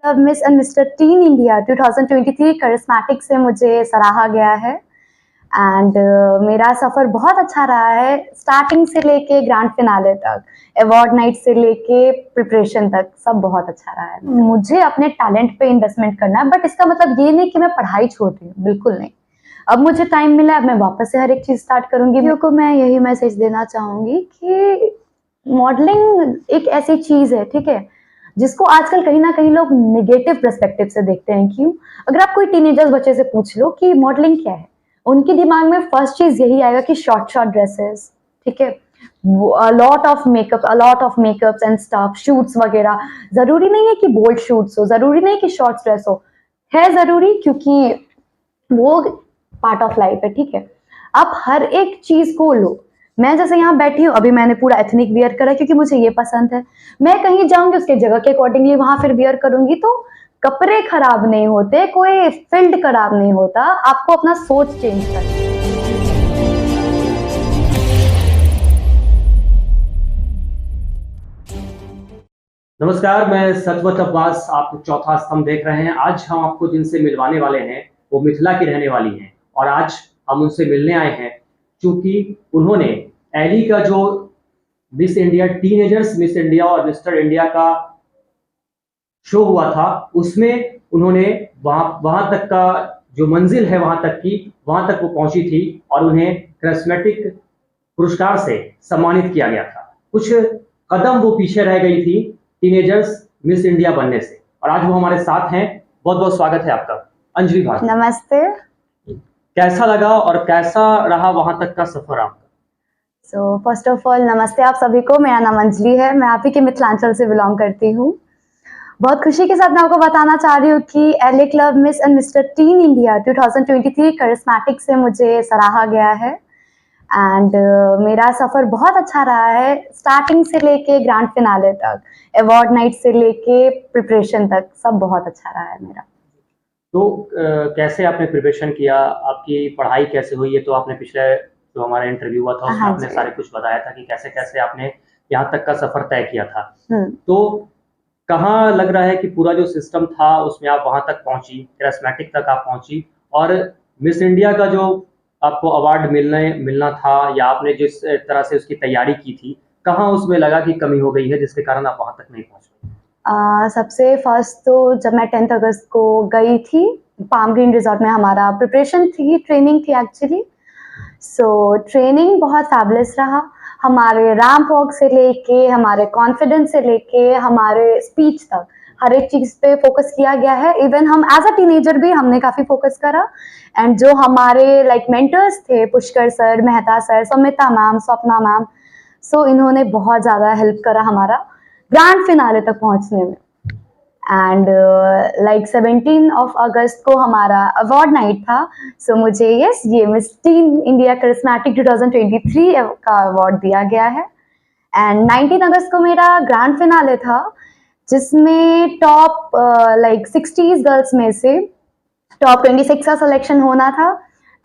Club miss and mister tin India 2023 charismatic से मुझे सराहा गया है एंड मेरा सफ़र बहुत अच्छा रहा है, स्टार्टिंग से लेके ग्रैंड फिनाले तक, अवार्ड नाइट से लेके प्रिपरेशन तक सब बहुत अच्छा रहा है। मुझे अपने टैलेंट पे इन्वेस्टमेंट करना है, बट इसका मतलब ये नहीं कि मैं पढ़ाई छोड़ रही हूँ, बिल्कुल नहीं। अब मुझे टाइम मिला, अब मैं वापस से हर एक चीज़ स्टार्ट करूँगी। को मैं यही मैसेज देना चाहूँगी कि मॉडलिंग एक ऐसी चीज़ है, ठीक है, जिसको आजकल कहीं ना कहीं लोग नेगेटिव पर्सपेक्टिव से देखते हैं। क्यों? अगर आप कोई टीनेजर्स बच्चे से पूछ लो कि मॉडलिंग क्या है, उनके दिमाग में फर्स्ट चीज यही आएगा कि शॉर्ट शॉर्ट ड्रेसेस, ठीक है, lot of makeup and stuff, shoots वगैरह। जरूरी नहीं है कि बोल्ड शूट्स हो, जरूरी नहीं कि शॉर्ट ड्रेस हो, है जरूरी क्योंकि वो पार्ट ऑफ लाइफ है, ठीक है। आप हर एक चीज को लो। मैं जैसे यहाँ बैठी हूँ, अभी मैंने पूरा एथनिक वियर करा क्योंकि मुझे ये पसंद है। मैं कहीं जाऊंगी उसके जगह के अकॉर्डिंगली वहां फिर वियर करूंगी, तो कपड़े खराब नहीं होते, कोई फील्ड खराब नहीं होता, आपको अपना सोच चेंज करना है। नमस्कार, मैं सचमुच अब्बास, आप चौथा स्तंभ देख रहे हैं। आज हम आपको जिनसे मिलवाने वाले हैं वो मिथिला की रहने वाली हैं और आज हम उनसे मिलने आए हैं क्योंकि उन्होंने एली का जो miss India, teenagers miss India और मिस्टर इंडिया का शो हुआ था, उसमें उन्होंने वहां तक का जो मंजिल है वहां तक वो पहुंची थी और उन्हें करिश्मेटिक पुरस्कार से सम्मानित किया गया था। कुछ कदम वो पीछे रह गई थी टीनेजर्स मिस इंडिया बनने से और आज वो हमारे साथ हैं। बहुत बहुत स्वागत है आपका अंजलि भाटी। नमस्ते। कैसा लगा और कैसा रहा वहां तक का सफर आपका? सो फर्स्ट ऑफ ऑल नमस्ते आप सभी को, मेरा नाम अंजलि है, मैं आप ही के मिथिलांचल से बिलोंग करती हूँ। बहुत खुशी के साथ मैं आपको बताना चाह रही हूँ कि LA club miss and mister tin India 2023 charismatic से मुझे सराहा गया है एंड मेरा सफ़र बहुत अच्छा रहा है, स्टार्टिंग से लेके ग्रैंड फिनाले तक, अवार्ड नाइट से लेके प्रिपरेशन तक सब बहुत अच्छा रहा है मेरा। तो कैसे आपने प्रिपरेशन किया, आपकी पढ़ाई कैसे हुई? ये तो आपने पिछले जो हमारा इंटरव्यू हुआ था उसमें हाँ आपने जी। सारे कुछ बताया था कि कैसे कैसे आपने यहाँ तक का सफर तय किया था। हम्म। तो कहाँ लग रहा है कि पूरा जो सिस्टम था उसमें आप वहां तक पहुंची, करिश्मेटिक तक आप पहुंची और मिस इंडिया का जो आपको अवार्ड मिलना था या आपने जिस तरह से उसकी तैयारी की थी, कहाँ उसमें लगा कि कमी हो गई है जिसके कारण आप वहां तक नहीं पहुंच पाई? सबसे फर्स्ट तो जब मैं 10th अगस्त को गई थी, पाम ग्रीन रिजॉर्ट में हमारा प्रिपरेशन थी, ट्रेनिंग थी एक्चुअली। सो ट्रेनिंग बहुत फैबुलस रहा। हमारे रैंप वॉक से लेके, हमारे कॉन्फिडेंस से लेके, हमारे स्पीच तक हर एक चीज़ पे फोकस किया गया है। इवन हम एज अ टीनेजर भी हमने काफ़ी फोकस करा एंड जो हमारे लाइक मेंटर्स थे, Pushkar sir, Mehta sir, Samita ma'am, Swapna ma'am, so इन्होंने बहुत ज़्यादा हेल्प करा हमारा ग्रैंड फिनाले तक पहुंचने में। एंड लाइक 17 ऑफ अगस्त को हमारा अवार्ड नाइट था। सो मुझे ये मिस टीन इंडिया करिश्मेटिक 2023 का अवार्ड दिया गया है एंड 19 अगस्त को मेरा ग्रैंड फिनाले था जिसमें टॉप लाइक 60 गर्ल्स में से टॉप 26 का सिलेक्शन होना था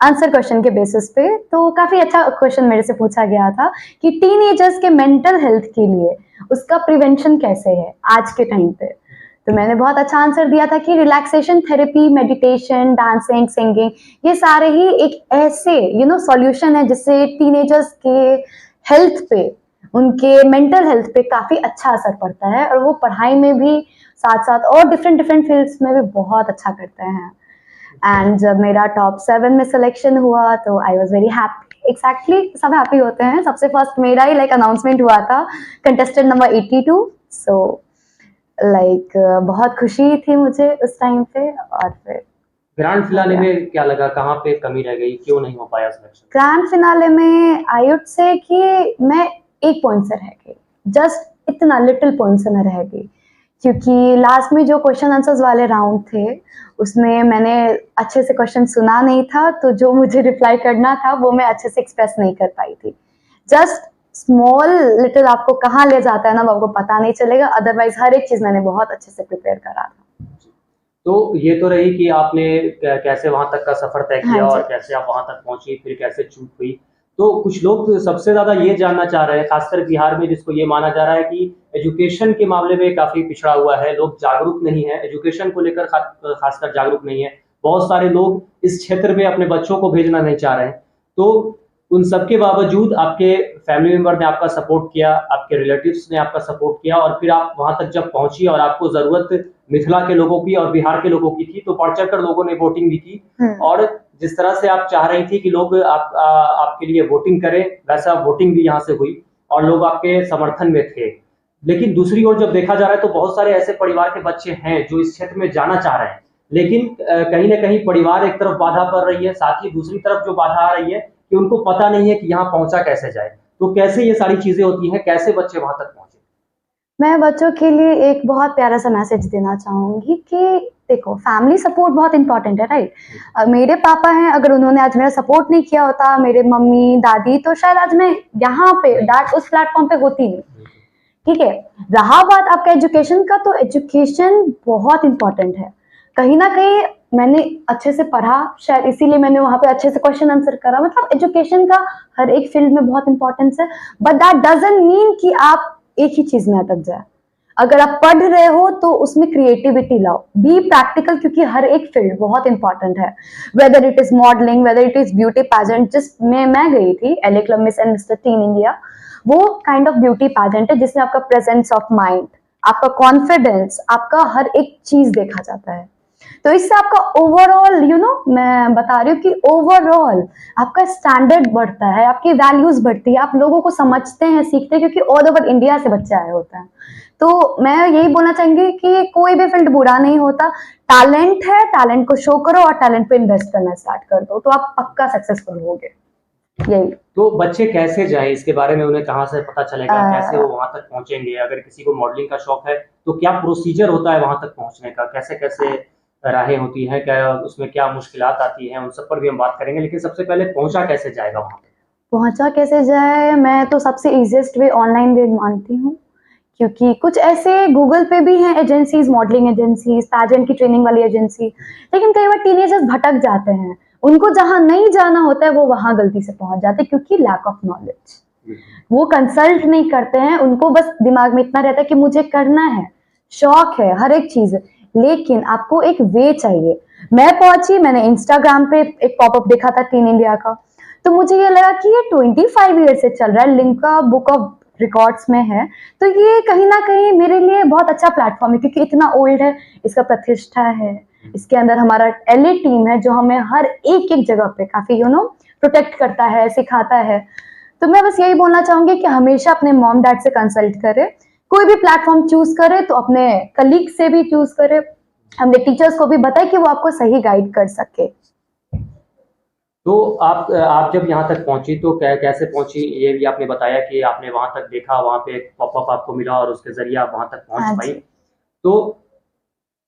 आंसर क्वेश्चन के बेसिस पे। तो काफी अच्छा क्वेश्चन मेरे से पूछा गया था कि टीनेजर्स के मेंटल हेल्थ के लिए उसका प्रिवेंशन कैसे है आज के टाइम पे। तो मैंने बहुत अच्छा आंसर दिया था कि relaxation therapy, meditation, dancing, singing, ये सारे ही एक ऐसे सॉल्यूशन है जिससे टीनेजर्स के हेल्थ पे, उनके मेंटल हेल्थ पे काफी अच्छा असर पड़ता है और वो पढ़ाई में भी साथ साथ और डिफरेंट डिफरेंट फील्ड्स में भी बहुत अच्छा करते हैं। एंड जब मेरा टॉप 7 में सिलेक्शन हुआ तो I was very happy. Exactly सब हैप्पी होते हैं। सबसे फर्स्ट मेरा ही लाइक अनाउंसमेंट हुआ था, कंटेस्टेंट नंबर 82। सो लाइक बहुत खुशी थी मुझे उस टाइम पे। और फिर ग्रैंड फिनाले में क्या लगा, कहाँ पे कमी रह गई, क्यों नहीं हो पाया सिलेक्शन? ग्रैंड फिनाले में आई वुड से कि मैं एक पॉइंट से रह गई, जस्ट इतना लिटिल पॉइंट से मैं रह गई क्योंकि लास्ट में जो क्वेश्चन आंसर्स वाले राउंड थे उसमें मैंने अच्छे से क्वेश्चन सुना नहीं था, तो जो मुझे रिप्लाई करना था वो मैं अच्छे से एक्सप्रेस नहीं कर पाई थी। जस्ट स्मॉल लिटिल आपको कहाँ ले जाता है ना वो आपको पता नहीं चलेगा, अदरवाइज हर एक चीज मैंने बहुत अच्छे से प्रिपेयर करा था। तो ये तो रही कि आपने कैसे वहां तक का सफर तय किया हाँ और जी। कैसे आप वहां तक पहुंची, फिर कैसे चूक हुई। तो कुछ लोग सबसे ज़्यादा ये जानना चाह रहे हैं, खासकर बिहार में, जिसको ये माना जा रहा है कि एजुकेशन के मामले में काफ़ी पिछड़ा हुआ है, लोग जागरूक नहीं है, एजुकेशन को लेकर खासकर जागरूक नहीं है। बहुत सारे लोग इस क्षेत्र में अपने बच्चों को भेजना नहीं चाह रहे हैं। तो उन सब के बावजूद आपके फैमिली मेंबर ने आपका सपोर्ट किया, आपके रिलेटिव्स ने आपका सपोर्ट किया और फिर आप वहाँ तक जब पहुँची और आपको ज़रूरत मिथिला के लोगों की और बिहार के लोगों की थी, तो बढ़-चढ़ कर लोगों ने वोटिंग भी की और जिस तरह से आप चाह रही थी कि लोग आपके लिए वोटिंग करें, वैसा वोटिंग भी यहाँ से हुई और लोग आपके समर्थन में थे। लेकिन दूसरी ओर जब देखा जा रहा है तो बहुत सारे ऐसे परिवार के बच्चे हैं जो इस क्षेत्र में जाना चाह रहे हैं, लेकिन कहीं न कहीं परिवार एक तरफ बाधा पड़ रही है, साथ ही दूसरी तरफ जो बाधा आ रही है कि उनको पता नहीं है कि यहाँ पहुँचा कैसे जाए। तो कैसे ये सारी चीज़ें होती हैं, कैसे बच्चे वहाँ तक पहुँचे? मैं बच्चों के लिए एक बहुत प्यारा सा मैसेज देना चाहूँगी कि देखो, फैमिली सपोर्ट बहुत इम्पोर्टेंट है, राइट? मेरे पापा हैं, अगर उन्होंने आज मेरा सपोर्ट नहीं किया होता, मेरे मम्मी, दादी, तो शायद आज मैं यहाँ पे उस प्लेटफ़ॉर्म पे होती नहीं, ठीक है? रहा बात आपका एजुकेशन का, तो एजुकेशन बहुत इम्पोर्टेंट है। कहीं न कहीं मैंने अच्छे से पढ़ा, शायद इसीलिए मैंने वहाँ पे अच्छे से क्वेश्चन आंसर करा। मतलब एजुकेशन का हर एक फील्ड में बहुत इम्पोर्टेंस है, बट दैट डज़न्ट मीन कि आप एक ही चीज़ में अटक जाए। अगर आप पढ़ रहे हो तो उसमें क्रिएटिविटी लाओ, बी प्रैक्टिकल, क्योंकि हर एक फील्ड बहुत इंपॉर्टेंट है। Whether it is modelling, whether it is beauty pageant, जिसमें मैं गई थी, LA club miss and mister tin India, वो काइंड ऑफ ब्यूटी पैजेंट है जिसमें आपका प्रेजेंस ऑफ माइंड, आपका कॉन्फिडेंस, आपका हर एक चीज देखा जाता है। तो इससे आपका ओवरऑल मैं बता रही हूँ कि ओवरऑल आपका स्टैंडर्ड बढ़ता है, आपकी वैल्यूज बढ़ती है, आप लोगों को समझते हैं, सीखते हैं, क्योंकि ऑल ओवर इंडिया से बच्चे आए होते हैं। तो मैं यही बोलना चाहूंगी कि कोई भी फील्ड बुरा नहीं होता, टैलेंट है, टैलेंट को शो करो और टैलेंट पे इन्वेस्ट करना स्टार्ट कर दो, तो आप पक्का सक्सेसफुल होगे। यही। तो बच्चे कैसे जाएँ, इसके बारे में उन्हें कहाँ से पता चलेगा, कैसे वो वहाँ तक पहुँचेंगे? अगर किसी को मॉडलिंग का शौक है, तो क्या प्रोसीजर होता है वहाँ तक पहुँचने का? कैसे-कैसे राहें होती हैं? क्या उसमें क्या मुश्किलात आती हैं? उन सब पर भी हम बात करेंगे, लेकिन सबसे पहले पहुँचा कैसे जाएगा वहाँ पे? पहुंचा कैसे जाए, मैं तो सबसे इजीएस्ट वे ऑनलाइन वे मानती हूँ, क्योंकि कुछ ऐसे गूगल पे भी हैं एजेंसीज, मॉडलिंग एजेंसीज, पैजेंट की ट्रेनिंग वाली एजेंसी, लेकिन कई बार टीनेजर्स भटक जाते हैं, उनको जहां नहीं जाना होता है वो वहां गलती से पहुंच जाते हैं, क्योंकि लैक ऑफ नॉलेज। वो कंसल्ट नहीं करते हैं, उनको बस दिमाग में इतना रहता है कि मुझे करना है, शौक है, हर एक चीज, लेकिन आपको एक वे चाहिए। मैं पहुंची, मैंने इंस्टाग्राम पे एक पॉपअप देखा था टीन इंडिया का, तो मुझे ये लगा कि ये 25 ईयर से चल रहा है, लिम्का बुक ऑफ रिकॉर्ड्स में है, तो ये कहीं ना कहीं मेरे लिए बहुत अच्छा प्लेटफॉर्म है, क्योंकि इतना ओल्ड है, इसका प्रतिष्ठा है, इसके अंदर हमारा एलए टीम है जो हमें हर एक एक जगह पे काफी प्रोटेक्ट करता है, सिखाता है। तो मैं बस यही बोलना चाहूंगी कि हमेशा अपने मॉम डैड से कंसल्ट करें, कोई भी प्लेटफॉर्म चूज करे तो अपने कलीग से भी चूज करे, अपने टीचर्स को भी बताए कि वो आपको सही गाइड कर सके। तो आप जब यहाँ तक पहुँची तो कैसे पहुँची, ये भी आपने बताया कि आपने वहाँ तक देखा, वहाँ पे एक पॉपअप आपको मिला और उसके ज़रिए आप वहाँ तक हाँ पहुँच पाई। जी। तो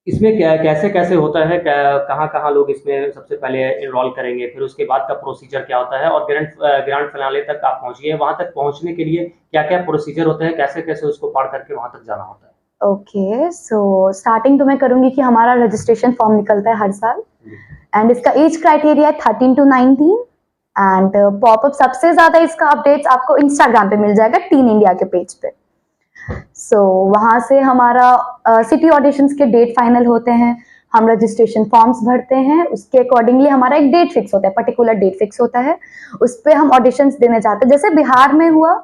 इसमें क्या कैसे-कैसे होता है? कहाँ-कहाँ लोग इसमें सबसे पहले एनरोल करेंगे? फिर उसके बाद का प्रोसीजर क्या होता है? और ग्रैंड फिनाले तक आप पहुँची हैं, वहाँ तक पहुँचने के लिए क्या-क्या प्रोसीजर होते हैं? कैसे-कैसे उसको पार करके वहाँ तक जाना होता है? ओके, सो स्टार्टिंग तो मैं करूंगी कि हमारा रजिस्ट्रेशन फॉर्म निकलता है हर साल, एंड इसका एज क्राइटेरिया है 13 टू 19, एंड पॉपअप सबसे ज्यादा इसका अपडेट्स आपको इंस्टाग्राम पे मिल जाएगा, टीन इंडिया के पेज पे। सो वहां से हमारा सिटी ऑडिशंस के डेट फाइनल होते हैं, हम रजिस्ट्रेशन फॉर्म्स भरते हैं, उसके अकॉर्डिंगली हमारा एक डेट फिक्स होता है, पर्टिकुलर डेट फिक्स होता है, उस पर हम ऑडिशंस देने जाते हैं। जैसे बिहार में हुआ,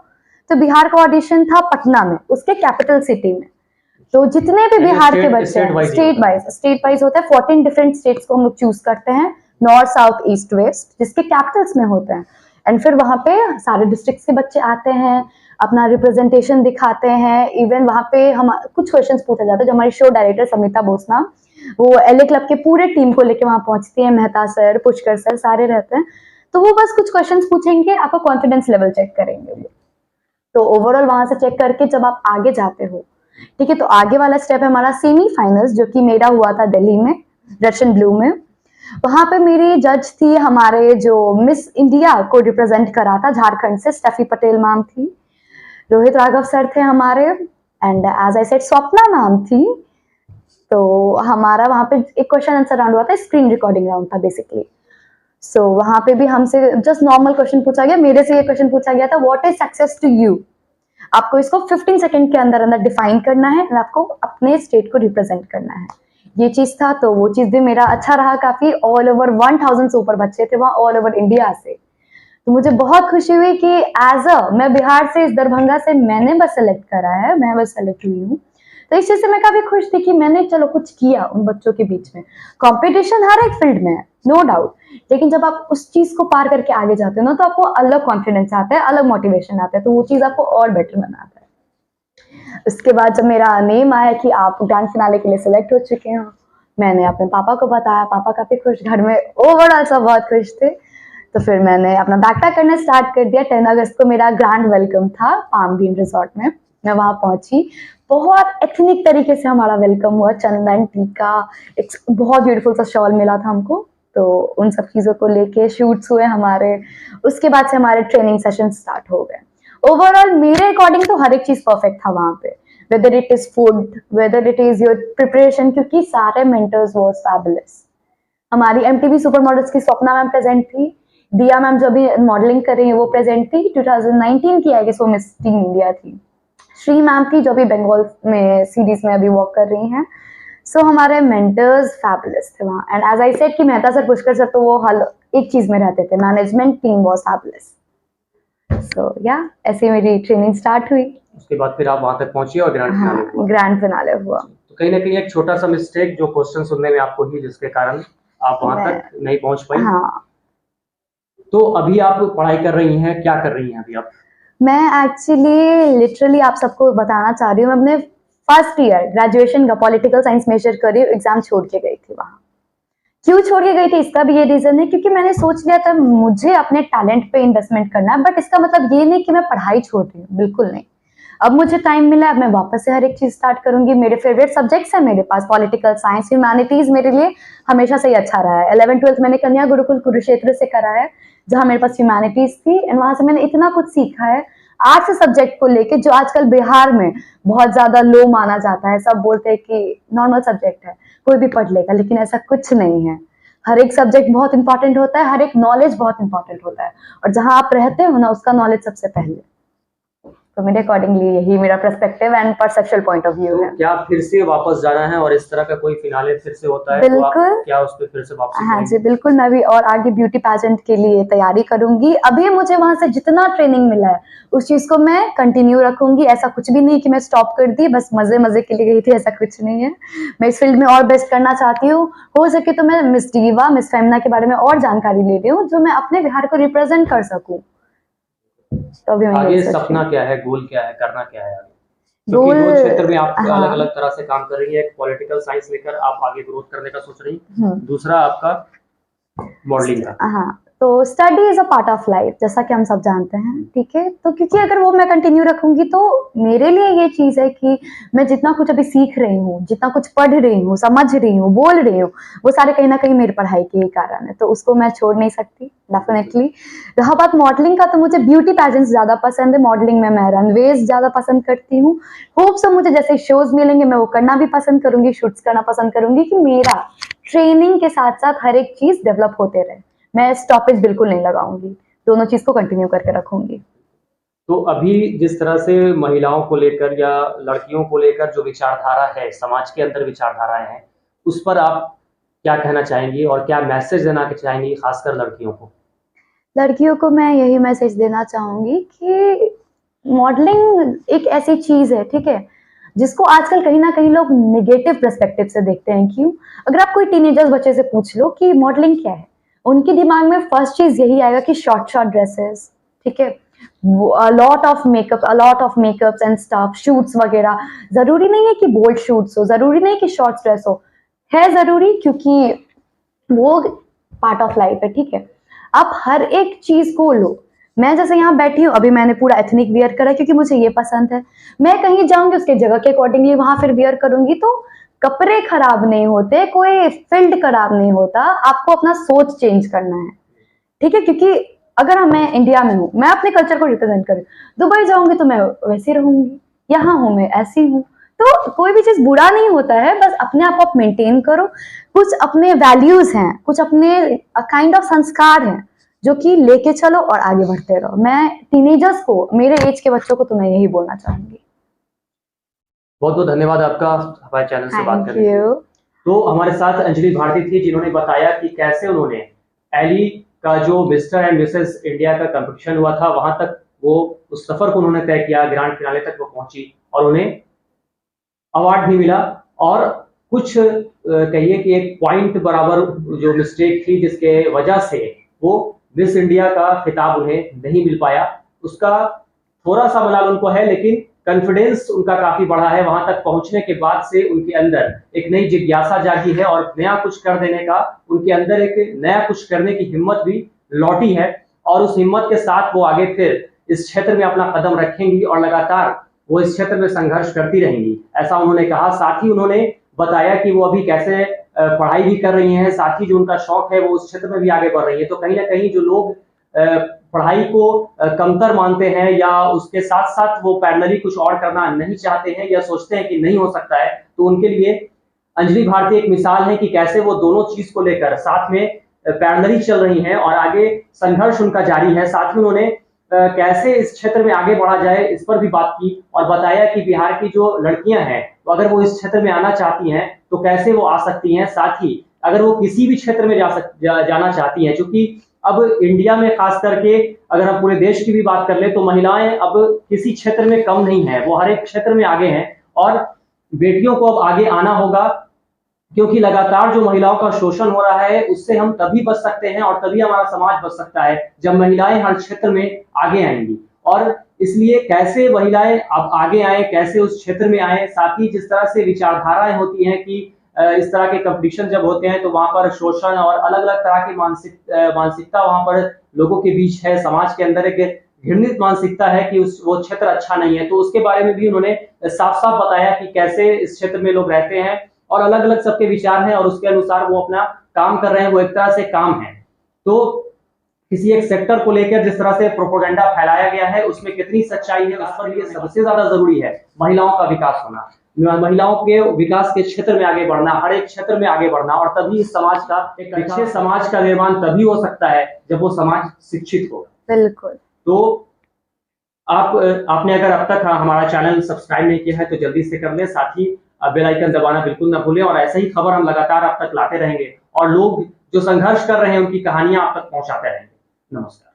तो बिहार का ऑडिशन था पटना में, उसके कैपिटल सिटी में। तो जितने भी बिहार के बच्चे हैं, स्टेट वाइज होता है, 14 डिफरेंट स्टेट्स को हम लोग चूज करते हैं, नॉर्थ साउथ ईस्ट वेस्ट, जिसके कैपिटल्स में होते हैं, एंड फिर वहां पे सारे डिस्ट्रिक्ट्स के बच्चे आते हैं, अपना रिप्रेजेंटेशन दिखाते हैं। इवन वहां पे हम कुछ क्वेश्चंस पूछा जाता है, जो हमारी शो डायरेक्टर समिता बोसना, वो एलए क्लब के पूरे टीम को लेके वहां पहुंचती है, मेहता सर, पुष्कर सर, सारे रहते हैं, तो वो बस कुछ क्वेश्चंस पूछेंगे, आपका कॉन्फिडेंस लेवल चेक करेंगे। तो ओवरऑल वहां से चेक करके जब आप आगे जाते हो, ठीक है, तो आगे वाला स्टेप है हमारा सेमीफाइनल्स, जो कि मेरा हुआ था दिल्ली में, रशियन ब्लू में। वहां पे मेरी जज थी हमारे जो मिस इंडिया को रिप्रेजेंट करा था झारखंड से, स्टेफी पटेल मैम थी, रोहित राघव सर थे हमारे, and as I said Swapna ma'am थी। तो हमारा वहां पे एक क्वेश्चन आंसर राउंड हुआ था, स्क्रीन रिकॉर्डिंग राउंड था बेसिकली। सो वहां पे भी हमसे जस्ट नॉर्मल क्वेश्चन पूछा गया, मेरे से ये क्वेश्चन पूछा गया था, what is success to you. आपको इसको 15 सेकंड के अंदर अंदर डिफाइन करना है और आपको अपने स्टेट को रिप्रेजेंट करना है। ये चीज था, तो वो चीज भी मेरा अच्छा रहा काफी। ऑल ओवर 1000 से ऊपर बच्चे थे वहाँ, ऑल ओवर इंडिया से। तो मुझे बहुत खुशी हुई कि मैं बिहार से, इस दरभंगा से मैंने बस सेलेक्ट करा है, मैं बस सेलेक्ट हुई हूँ। तो इस चीज से मैं काफी खुश थी कि मैंने चलो कुछ किया उन बच्चों के बीच में। कंपटीशन हर एक फील्ड में है, नो डाउट, लेकिन जब आप उस चीज को पार करके आगे जाते हो ना, तो आपको अलग कॉन्फिडेंस आता है, अलग मोटिवेशन आता है, तो वो चीज आपको और बेटर बनाता है। उसके बाद जब मेरा नेम आया कि आप ग्रैंड फिनाले के लिए सिलेक्ट हो चुके हो, मैंने अपने पापा को बताया। पापा काफी खुश, घर में ओवरऑल सब बहुत खुश थे। तो फिर मैंने अपना बैक पैक करना स्टार्ट कर दिया। 10 अगस्त को मेरा ग्रैंड वेलकम था पाम ग्रीन रिजॉर्ट में। मैं वहां पहुंची, बहुत एथनिक तरीके से हमारा वेलकम हुआ, चंदन टीका, एक बहुत ब्यूटीफुल सा शॉल मिला था हमको। तो उन सब चीजों को लेके शूट्स हुए हमारे। उसके बाद से हमारे ट्रेनिंग सेशन स्टार्ट हो गए। ओवरऑल मेरे अकॉर्डिंग तो हर एक चीज परफेक्ट था वहां पे, whether it is food, whether it is your preparation, क्योंकि सारे मेंटर्स वाज फैबुलस। हमारी एमटीवी सुपर मॉडल्स की स्वप्ना मैम प्रेजेंट थी, दिया मैम जो अभी मॉडलिंग कर रही है वो प्रेजेंट थी, 2019 की आई गेस वो मिस टीम इंडिया थी। श्री मैम थी जो अभी बंगाल में सीरीज में अभी वर्क कर रही हैं। सो हमारे मेंटर्स फैबुलस थे वहाँ। एंड एज आई सेड कि मेहता सर, पुष्कर सर, तो वो हर एक चीज में रहते थे, मैनेजमेंट टीम वाज फैबुलस। सो या ऐसे मेरी ट्रेनिंग स्टार्ट हुई। उसके बाद फिर आप वहां तक पहुंची और ग्रैंड फिनाले हुआ। ग्रैंड फिनाले हुआ। तो कहीं ना कहीं एक छोटा सा मिस्टेक जो क्वेश्चन सुनने में आपको ही, जिसके कारण आप वहां तक नहीं पहुंच पाई। हाँ। तो अभी आप पढ़ाई कर रही हैं, क्या कर रही हैं अभी आप? मैं एक्चुअली लिटरली आप सबको बताना चाह रही हूँ, मैं अपने फर्स्ट ईयर ग्रेजुएशन का पॉलिटिकल साइंस मेजर कर रही हूँ, एग्जाम छोड़ के गई थी वहां। क्यों छोड़ के गई थी इसका भी ये रीजन है, क्योंकि मैंने सोच लिया था मुझे अपने टैलेंट पे इन्वेस्टमेंट करना है। बट इसका मतलब ये नहीं कि मैं पढ़ाई छोड़ रही हूँ, बिल्कुल नहीं। अब मुझे टाइम मिला, अब मैं वापस से हर एक चीज स्टार्ट करूंगी। मेरे फेवरेट सब्जेक्ट्स है मेरे पास, पॉलिटिकल साइंस, ह्यूमैनिटीज मेरे लिए हमेशा से ही अच्छा रहा है। 11th-12th मैंने कन्या गुरुकुल कुरुक्षेत्र से करा है, जहां मेरे पास ह्यूमैनिटीज थी, एंड वहां से मैंने इतना कुछ सीखा है आर्ट्स सब्जेक्ट को लेके, जो आजकल बिहार में बहुत ज्यादा लो माना जाता है। सब बोलते हैं कि नॉर्मल सब्जेक्ट है, कोई भी पढ़ लेगा, लेकिन ऐसा कुछ नहीं है। हर एक सब्जेक्ट बहुत इंपॉर्टेंट होता है, हर एक नॉलेज बहुत इंपॉर्टेंट होता है, और जहां आप रहते हो ना, उसका नॉलेज सबसे पहले। तो मेरे अकॉर्डिंगली यही मेरा perspective and perceptual point of view है। क्या फिर से वापस जाना है और इस तरह का कोई फिनाले फिर से होता है तो आप क्या उस पे फिर से वापस? हाँ जी बिल्कुल, मैं भी और आगे ब्यूटी पैजेंट के लिए तैयारी करूंगी। अभी मुझे वहां से जितना ट्रेनिंग मिला है उस चीज को मैं कंटिन्यू रखूंगी। ऐसा कुछ भी नहीं कि मैं स्टॉप कर दी, बस मजे मजे के लिए गई थी, ऐसा कुछ नहीं है। मैं इस फील्ड में और बेस्ट करना चाहती हूँ। हो सके तो मैं मिस डीवा, मिस फेमना के बारे में और जानकारी ले रही हूँ, जो मैं अपने बिहार को रिप्रेजेंट कर सकूँ। तो अभी आगे सपना क्या है, गोल क्या है, करना क्या है आगे? क्योंकि दो क्षेत्र में आप अलग अलग तरह से काम कर रही है। एक पॉलिटिकल साइंस लेकर आप आगे ग्रोथ करने का सोच रही, दूसरा आपका मॉडलिंग का। हाँ, तो study is a part of life, जैसा कि हम सब जानते हैं, ठीक है। तो क्योंकि अगर वो मैं कंटिन्यू रखूंगी, तो मेरे लिए ये चीज है कि मैं जितना कुछ अभी सीख रही हूँ, जितना कुछ पढ़ रही हूँ, समझ रही हूँ, बोल रही हूँ, वो सारे कहीं ना कहीं मेरी पढ़ाई के ही कारण है। तो उसको मैं छोड़ नहीं सकती डेफिनेटली। रहा बात मॉडलिंग का, तो मुझे ब्यूटी पैजेंट्स ज्यादा पसंद है। मॉडलिंग में मैं रनवेज ज्यादा पसंद करती हूँ। होप सो मुझे जैसे शोज मिलेंगे मैं वो करना भी पसंद करूंगी, शूट्स करना पसंद करूंगी, कि मेरा ट्रेनिंग के साथ साथ हर एक चीज डेवलप होते रहे। मैं स्टॉपेज बिल्कुल नहीं लगाऊंगी, दोनों चीज को कंटिन्यू करके रखूंगी। तो अभी जिस तरह से महिलाओं को लेकर या लड़कियों को लेकर जो विचारधारा है, समाज के अंदर विचारधाराएं हैं, उस पर आप क्या कहना चाहेंगी और क्या मैसेज देना चाहेंगी, खासकर लड़कियों को? लड़कियों को मैं यही मैसेज देना चाहूंगी कि मॉडलिंग एक ऐसी चीज है, ठीक है, जिसको आजकल कहीं ना कहीं लोग नेगेटिव पर्सपेक्टिव से देखते हैं। क्यों? अगर आप कोई टीनेजर्स बच्चे से पूछ लो कि मॉडलिंग क्या है, उनके दिमाग में फर्स्ट चीज यही आएगा कि शॉर्ट शॉर्ट ड्रेसेस, ठीक है, lot of makeups and stuff, shoots वगैरह। जरूरी नहीं है कि बोल्ड शूट्स हो, जरूरी नहीं कि शॉर्ट ड्रेस हो, है जरूरी, क्योंकि वो पार्ट ऑफ लाइफ है, ठीक है। आप हर एक चीज को लो। मैं जैसे यहाँ बैठी हूँ, अभी मैंने पूरा एथनिक वियर करा क्योंकि मुझे ये पसंद है। मैं कहीं जाऊंगी उसके जगह के अकॉर्डिंगली वहां फिर वियर करूंगी, तो कपड़े खराब नहीं होते, कोई फील्ड खराब नहीं होता। आपको अपना सोच चेंज करना है, ठीक है। क्योंकि अगर मैं इंडिया में हूँ, मैं अपने कल्चर को रिप्रेजेंट करूँ, दुबई जाऊंगी तो मैं वैसी रहूंगी, यहाँ हूँ मैं ऐसी हूँ। तो कोई भी चीज बुरा नहीं होता है, बस अपने आप को मेंटेन करो। कुछ अपने वैल्यूज हैं, कुछ अपने काइंड ऑफ संस्कार हैं जो कि लेके चलो और आगे बढ़ते रहो। मैं टीनेजर्स को, मेरे एज के बच्चों को तो मैं यही बोलना चाहूंगी। बहुत बहुत धन्यवाद आपका हमारे चैनल से बात करने के लिए। थैंक तो हमारे साथ अंजलि भारती थी, जिन्होंने बताया कि कैसे उन्होंने एली का जो मिस्टर एंड मिसेस इंडिया का कंपटीशन हुआ था, वहां तक वो उस सफर को उन्होंने तय किया, ग्रैंड फिनाले तक वो पहुंची और उन्हें अवार्ड भी मिला। और कुछ कहिए कि एक पॉइंट बराबर जो मिस्टेक थी जिसके वजह से वो मिस इंडिया का खिताब उन्हें नहीं मिल पाया, उसका थोड़ा सा मलाल उनको है, लेकिन कॉन्फिडेंस उनका काफी बढ़ा है। वहां तक पहुंचने के बाद से उनके अंदर एक नई जिज्ञासा जागी है और नया कुछ कर देने का, उनके अंदर एक नया कुछ करने की हिम्मत भी लौटी है। और उस हिम्मत के साथ वो आगे फिर इस क्षेत्र में अपना कदम रखेंगी और लगातार वो इस क्षेत्र में संघर्ष करती रहेंगी, ऐसा उन्होंने कहा। साथ ही उन्होंने बताया कि वो अभी कैसे पढ़ाई भी कर रही हैं, साथ ही जो उनका शौक है वो उस क्षेत्र में भी आगे बढ़ रही है। तो कहीं ना कहीं जो लोग पढ़ाई को कमतर मानते हैं या उसके साथ साथ वो पैरेलली कुछ और करना नहीं चाहते हैं या सोचते हैं कि नहीं हो सकता है, तो उनके लिए अंजलि भारती एक मिसाल है कि कैसे वो दोनों चीज को लेकर साथ में पैरेलली चल रही हैं और आगे संघर्ष उनका जारी है। साथ में उन्होंने कैसे इस क्षेत्र में आगे बढ़ा जाए इस पर भी बात की और बताया कि बिहार की जो लड़कियां हैं, तो अगर वो इस क्षेत्र में आना चाहती हैं तो कैसे वो आ सकती हैं। साथ ही अगर वो किसी भी क्षेत्र में जाना चाहती हैं, क्योंकि अब इंडिया में खास करके अगर हम पूरे देश की भी बात कर ले तो महिलाएं अब किसी क्षेत्र में कम नहीं है, वो हर एक क्षेत्र में आगे हैं। और बेटियों को अब आगे आना होगा, क्योंकि लगातार जो महिलाओं का शोषण हो रहा है उससे हम तभी बच सकते हैं और तभी हमारा समाज बच सकता है जब महिलाएं हर क्षेत्र में आगे आएंगी। और इसलिए कैसे महिलाएं अब आगे आए, कैसे उस क्षेत्र में आए, साथ ही जिस तरह से विचारधाराएं होती हैं कि इस तरह के कंपटीशन जब होते हैं तो वहां पर शोषण और अलग अलग तरह की मानसिकता वहां पर लोगों के बीच है, समाज के अंदर एक घृणित मानसिकता है कि वो क्षेत्र अच्छा नहीं है। तो उसके बारे में भी उन्होंने साफ साफ बताया कि कैसे इस क्षेत्र में लोग रहते हैं और अलग अलग सबके विचार हैं और उसके अनुसार वो अपना काम कर रहे हैं, वो एक तरह से काम है। तो किसी एक सेक्टर को लेकर जिस तरह से प्रोपेगेंडा फैलाया गया है उसमें कितनी सच्चाई है, उस पर ये सबसे ज्यादा जरूरी है महिलाओं का विकास होना, महिलाओं के विकास के क्षेत्र में आगे बढ़ना, हर एक क्षेत्र में आगे बढ़ना। और तभी इस समाज का, एक अच्छे समाज का निर्माण तभी हो सकता है जब वो समाज शिक्षित हो। बिल्कुल। तो आपने अगर अब तक हमारा चैनल सब्सक्राइब नहीं किया है तो जल्दी से कर लें, साथ ही बेल आइकन दबाना बिल्कुल ना भूलें। और ऐसे ही खबर हम लगातार आप तक लाते रहेंगे और लोग जो संघर्ष कर रहे हैं उनकी कहानियां आप तक पहुंचाते रहेंगे। नमस्कार।